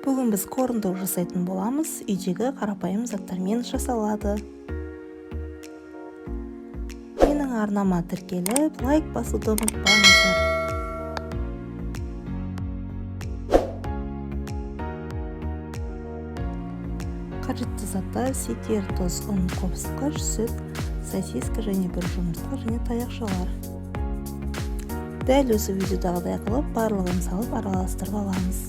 Бүгін біз корндау жасайтын боламыз. Үйдегі қарапайым заттармен жасалады. Менің арнама тіркеліп, лайк басуды ұмытпаңыздар. Қажетті заттар: секер, тұз, ұн, қопсытқыш, сүт, сосиска және бір жұмыртқа және таяқшалар. Дәл осы видеодағыдай қылып, барлығын салып араластырып аламыз.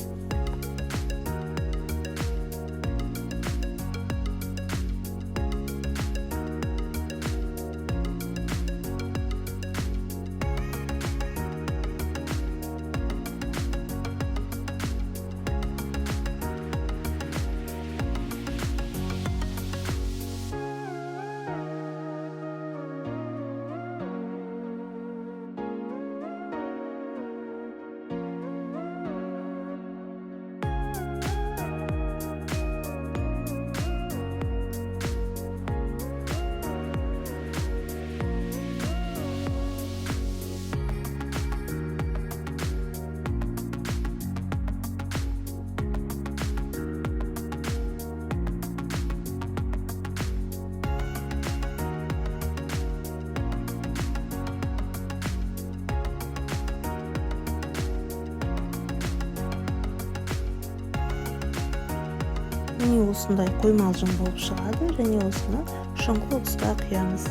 Міне осындай қоймалжың болып шығады және осыны шұңғыл ыдысқа құямыз.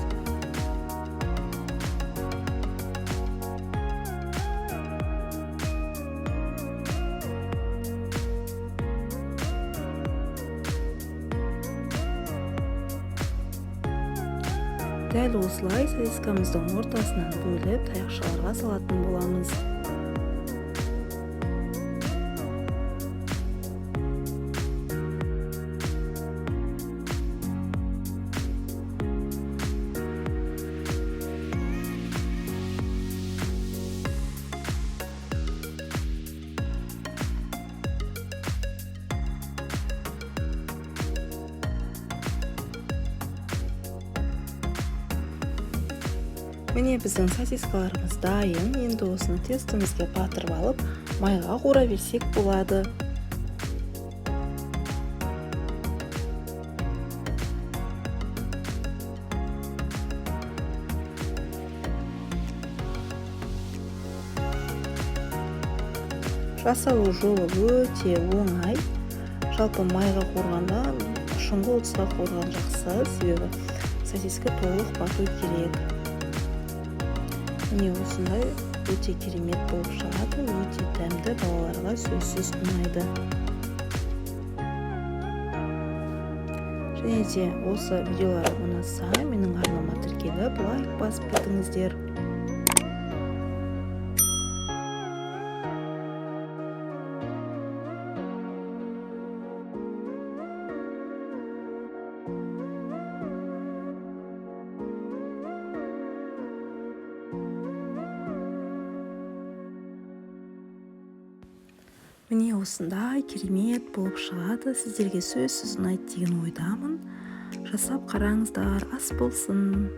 Дәл осылай сосискамыздың ортасынан бөліп таяқшаларға салатын боламыз. Міне біздің сосискаларымыз дайын. Енді осыны тестімізге батырып алып, майға қуыра берсек болады. Жасалу жолы өте оңай. Жалпы майға қуырғанда шұңғыл ыдысқа қуырған жақсы, себебі сосиска толық бату керек. Міне осындай өте керемет болып шығады, өте дәмді, балаларға сөзсіз ұнайды. Және де осы видеолар ұнаса, менің арнама тіркеліп, лайк басып кетіңіздер. Міне осындай керемет болып шығады. Сіздерге сөзсіз ұнайды деген ойдамын. Жасап қараңыздар, ас болсын.